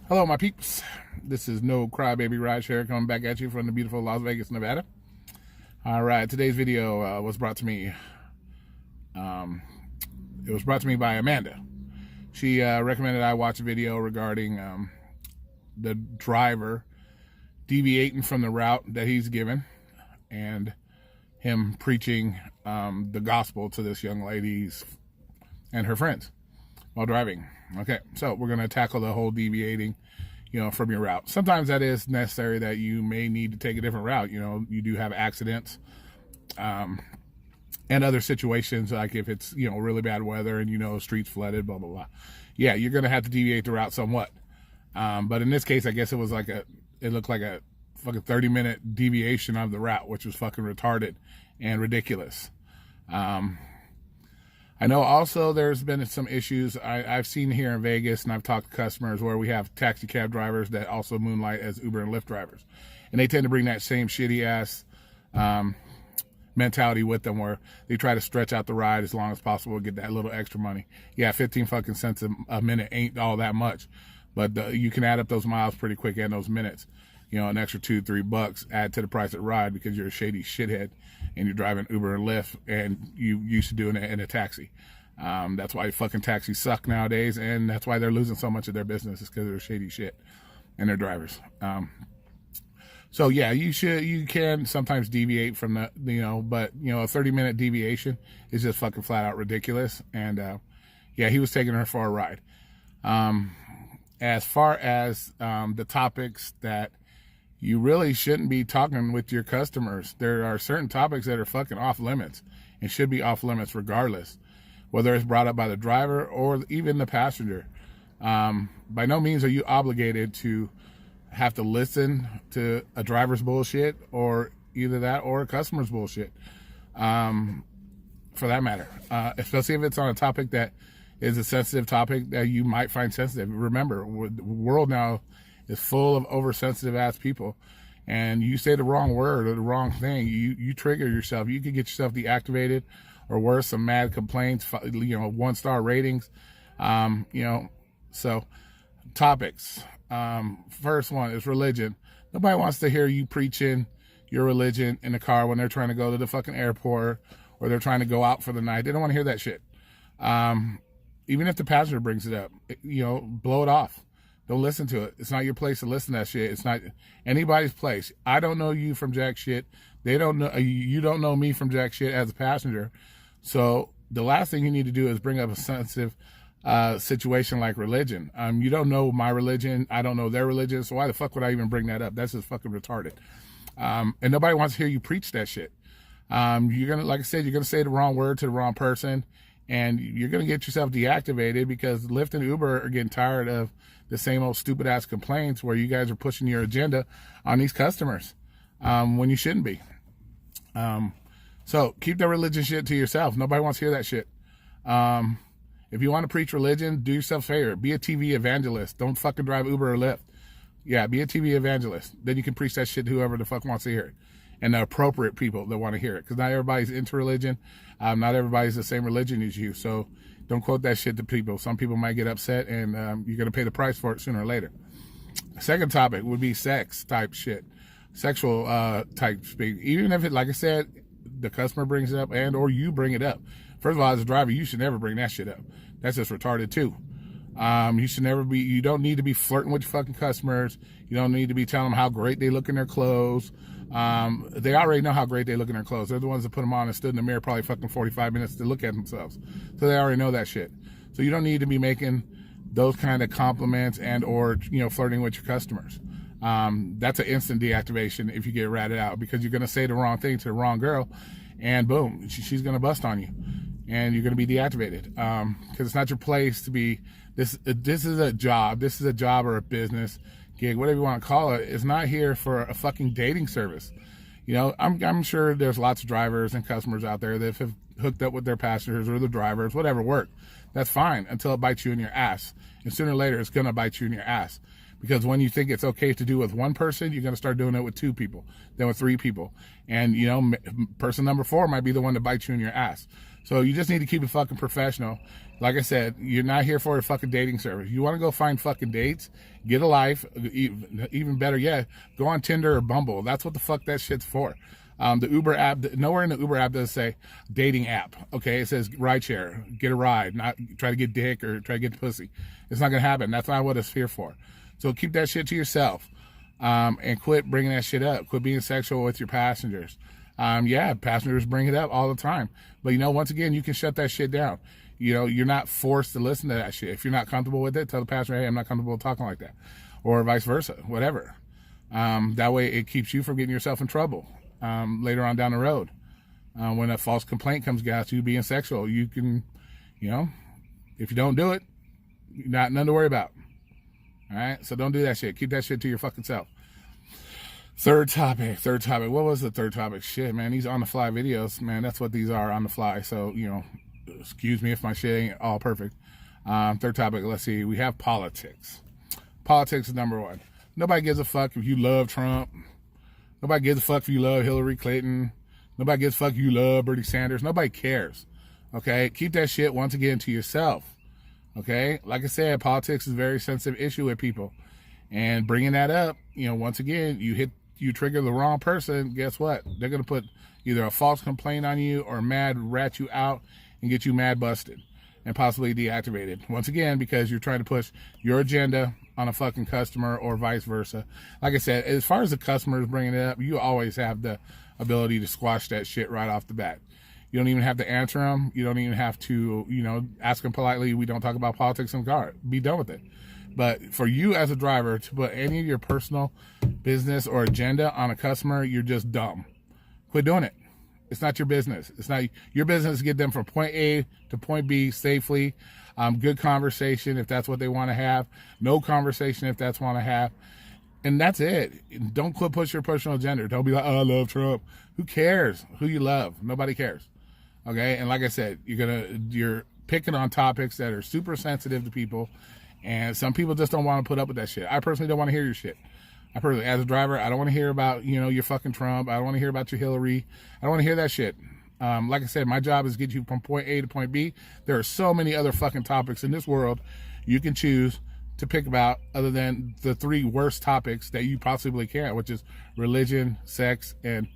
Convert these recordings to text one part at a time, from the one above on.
Hello, my peeps. This is No Crybaby Rideshare coming back at you from the beautiful Las Vegas, Nevada. All right, today's video was brought to me. It was brought to me by Amanda. She recommended I watch a video regarding the driver deviating from the route that he's given and him preaching the gospel to this young lady and her friends while driving. Okay, so we're going to tackle the whole deviating, from your route. Sometimes that is necessary, that you may need to take a different route. You do have accidents and other situations, like if it's, really bad weather and, streets flooded, blah, blah, blah. Yeah, you're going to have to deviate the route somewhat. But in this case, I guess it was it looked like a fucking 30-minute deviation of the route, which was fucking retarded and ridiculous. I know also there's been some issues I've seen here in Vegas, and I've talked to customers where we have taxi cab drivers that also moonlight as Uber and Lyft drivers. And they tend to bring that same shitty ass mentality with them, where they try to stretch out the ride as long as possible to get that little extra money. Yeah, 15 fucking cents a minute ain't all that much, but you can add up those miles pretty quick and those minutes. An extra $2-3 add to the price of the ride because you're a shady shithead and you're driving Uber and Lyft and you used to doing it in a taxi. That's why fucking taxis suck nowadays, and that's why they're losing so much of their business, is because they're shady shit and their drivers. So yeah, you can sometimes deviate from the, but a 30-minute deviation is just fucking flat out ridiculous. And yeah, he was taking her for a ride. As far as the topics that you really shouldn't be talking with your customers, there are certain topics that are fucking off limits and should be off limits regardless, whether it's brought up by the driver or even the passenger. By no means are you obligated to have to listen to a driver's bullshit, or either that or a customer's bullshit, for that matter, especially if it's on a topic that is a sensitive topic that you might find sensitive. Remember, the world now is full of oversensitive ass people, and you say the wrong word or the wrong thing, you trigger yourself. You could get yourself deactivated, or worse, some mad complaints, 1-star ratings. So topics. First one is religion. Nobody wants to hear you preaching your religion in the car when they're trying to go to the fucking airport or they're trying to go out for the night. They don't want to hear that shit. Even if the passenger brings it up, blow it off. Don't listen to it. It's not your place to listen to that shit. It's not anybody's place. I don't know you from jack shit. They don't know, you don't know me from jack shit as a passenger. So the last thing you need to do is bring up a sensitive situation like religion. You don't know my religion. I don't know their religion. So why the fuck would I even bring that up? That's just fucking retarded. And nobody wants to hear you preach that shit. You're gonna, like I said, you're gonna say the wrong word to the wrong person, and you're gonna get yourself deactivated because Lyft and Uber are getting tired of the same old stupid ass complaints where you guys are pushing your agenda on these customers when you shouldn't be. So keep the religion shit to yourself. Nobody wants to hear that shit. If you want to preach religion, do yourself a favor. Be a TV evangelist. Don't fucking drive Uber or Lyft. Yeah, be a TV evangelist. Then you can preach that shit to whoever the fuck wants to hear it, and the appropriate people that want to hear it. Because not everybody's into religion. Not everybody's the same religion as you. So don't quote that shit to people. Some people might get upset, and you're going to pay the price for it sooner or later. Second topic would be sex type shit. Sexual type speak. Even if it, like I said, the customer brings it up and or you bring it up. First of all, as a driver, you should never bring that shit up. That's just retarded too. You should never be, you don't need to be flirting with your fucking customers. You don't need to be telling them how great they look in their clothes. They already know how great they look in their clothes. They're the ones that put them on and stood in the mirror probably fucking 45 minutes to look at themselves. So they already know that shit. So you don't need to be making those kind of compliments and or, flirting with your customers. That's an instant deactivation if you get ratted out, because you're going to say the wrong thing to the wrong girl, and boom, she's going to bust on you, and you're going to be deactivated. Because it's not your place to be, this is a job. This is a job or a business gig, whatever you want to call it. It's not here for a fucking dating service. I'm sure there's lots of drivers and customers out there that have hooked up with their passengers or the drivers, whatever work. That's fine until it bites you in your ass. And sooner or later, it's going to bite you in your ass. Because when you think it's okay to do with one person, you're going to start doing it with 2 people, then with 3 people. And, person number 4 might be the one that bites you in your ass. So you just need to keep it fucking professional. Like I said, you're not here for a fucking dating service. You want to go find fucking dates, get a life, even better yet, go on Tinder or Bumble. That's what the fuck that shit's for. The Uber app, nowhere in the Uber app does it say dating app. Okay, it says rideshare, get a ride, not try to get dick or try to get pussy. It's not gonna happen. That's not what it's here for. So keep that shit to yourself, and quit bringing that shit up. Quit being sexual with your passengers. Yeah, passengers bring it up all the time, but you know, once again, you can shut that shit down. You know, you're not forced to listen to that shit. If you're not comfortable with it, tell the passenger, hey, I'm not comfortable talking like that, or vice versa, whatever. That way, it keeps you from getting yourself in trouble later on down the road. When a false complaint comes against you being sexual, you can, you know, if you don't do it, you're not nothing to worry about. All right, so don't do that shit. Keep that shit to your fucking self. Third topic. What was the third topic? Shit, man, these on the fly videos, man, that's what these are, on the fly. So, you know, excuse me if my shit ain't all perfect. Third topic, let's see. We have politics. Politics is number one. Nobody gives a fuck if you love Trump. Nobody gives a fuck if you love Hillary Clinton. Nobody gives a fuck if you love Bernie Sanders. Nobody cares. Okay? Keep that shit, once again, to yourself. Okay? Like I said, politics is a very sensitive issue with people. And bringing that up, you know, once again, you trigger the wrong person, guess what? They're going to put either a false complaint on you or rat you out and get you mad busted and possibly deactivated. Once again, because you're trying to push your agenda on a fucking customer or vice versa. Like I said, as far as the customers bringing it up, you always have the ability to squash that shit right off the bat. You don't even have to answer them. You don't even have to, you know, ask them politely, we don't talk about politics in the car. Be done with it. But for you as a driver to put any of your personal business or agenda on a customer, you're just dumb. Quit doing it. It's not your business. It's not your business to get them from point A to point B safely. Good conversation if that's what they want to have. No conversation if that's what they want to have. And that's it. Don't quit push your personal agenda. Don't be like, oh, I love Trump. Who cares who you love? Nobody cares. Okay? And like I said, you're picking on topics that are super sensitive to people. And some people just don't want to put up with that shit. I personally don't want to hear your shit. I personally, as a driver, I don't want to hear about, you know, your fucking Trump. I don't want to hear about your Hillary. I don't want to hear that shit. Like I said, my job is to get you from point A to point B. There are so many other fucking topics in this world you can choose to pick about other than the three worst topics that you possibly can, which is religion, sex, and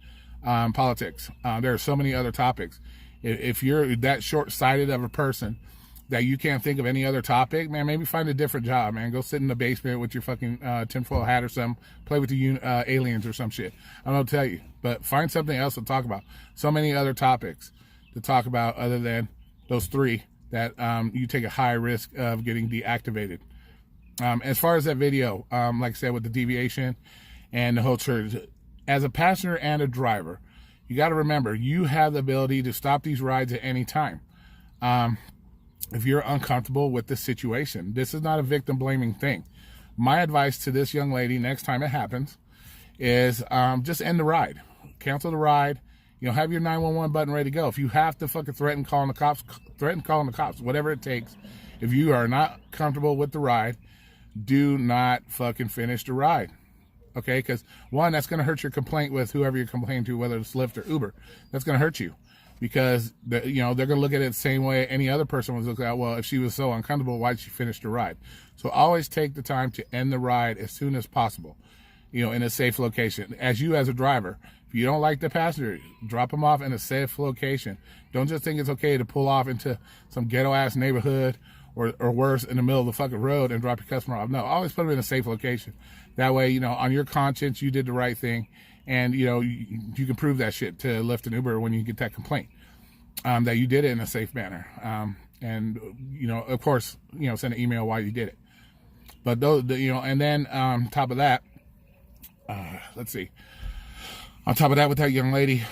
politics. There are so many other topics. If you're that short-sighted of a person that you can't think of any other topic, man, maybe find a different job, man. Go sit in the basement with your fucking tinfoil hat or something. Play with the aliens or some shit. I don't know what to tell you. But find something else to talk about. So many other topics to talk about other than those three that you take a high risk of getting deactivated. As far as that video, like I said, with the deviation and the whole church, as a passenger and a driver, you got to remember, you have the ability to stop these rides at any time. If you're uncomfortable with the situation, this is not a victim blaming thing. My advice to this young lady next time it happens is just end the ride, cancel the ride, you know, have your 911 button ready to go. If you have to fucking threaten calling the cops, whatever it takes. If you are not comfortable with the ride, do not fucking finish the ride. Okay, because one, that's going to hurt your complaint with whoever you're complaining to, whether it's Lyft or Uber. That's going to hurt you. Because, you know, they're going to look at it the same way any other person was looking at, well, if she was so uncomfortable, why did she finish the ride? So always take the time to end the ride as soon as possible, you know, in a safe location. As a driver, if you don't like the passenger, drop them off in a safe location. Don't just think it's okay to pull off into some ghetto-ass neighborhood or worse, in the middle of the fucking road and drop your customer off. No, always put them in a safe location. That way, you know, on your conscience, you did the right thing. And, you know, you can prove that shit to Lyft and Uber when you get that complaint, that you did it in a safe manner. And, you know, of course, you know, send an email why you did it. But those, you know, and then on top of that, let's see. On top of that, with that young lady,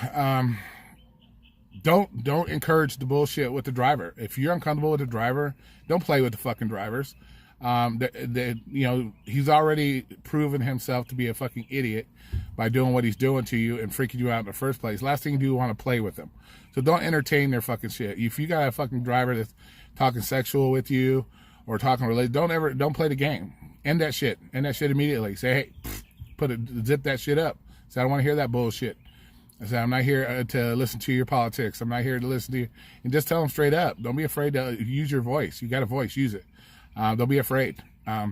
don't encourage the bullshit with the driver. If you're uncomfortable with the driver, don't play with the fucking drivers. You know, he's already proven himself to be a fucking idiot by doing what he's doing to you and freaking you out in the first place. Last thing you do is want to play with them. So don't entertain their fucking shit. If you got a fucking driver that's talking sexual with you or talking related, don't play the game. End that shit. End that shit immediately. Say, hey, zip that shit up. So I don't want to hear that bullshit. I said, I'm not here to listen to your politics. I'm not here to listen to you. And just tell them straight up. Don't be afraid to use your voice. You got a voice, use it. Don't be afraid. Yeah,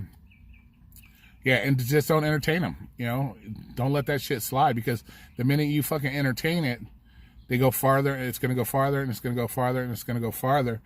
and just don't entertain them. You know, don't let that shit slide, because the minute you fucking entertain it, they go farther, and it's going to go farther, and it's going to go farther, and it's going to go farther.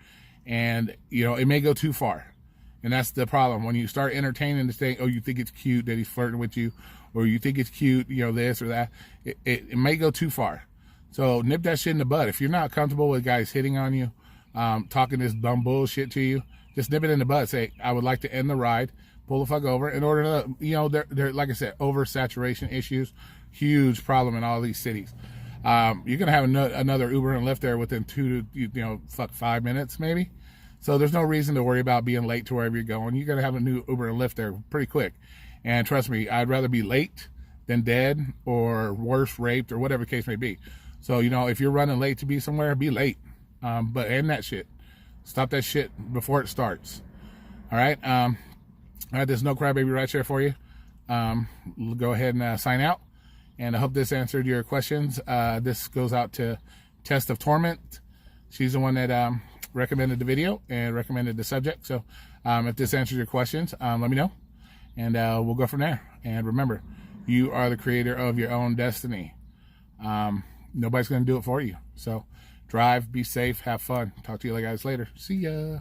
And, you know, it may go too far. And that's the problem. When you start entertaining this thing, oh, you think it's cute that he's flirting with you, or you think it's cute, you know, this or that, it may go too far. So nip that shit in the bud. If you're not comfortable with guys hitting on you, talking this dumb bullshit to you, just nip it in the bud. Say, I would like to end the ride. Pull the fuck over in order to, you know, they're like I said, oversaturation issues, huge problem in all these cities. You're gonna have another Uber and Lyft there within 5 minutes maybe. So there's no reason to worry about being late to wherever you're going. You're gonna have a new Uber and Lyft there pretty quick. And trust me, I'd rather be late than dead, or worse, raped, or whatever the case may be. So, you know, if you're running late to be somewhere, be late. But end that shit. Stop that shit before it starts. All right. All right. There's no crybaby rideshare for you. Go ahead and sign out. And I hope this answered your questions. This goes out to Test of Torment. She's the one that recommended the video and recommended the subject. So if this answers your questions, let me know. And we'll go from there. And remember, you are the creator of your own destiny. Nobody's going to do it for you. So drive, be safe, have fun. Talk to you guys later. See ya.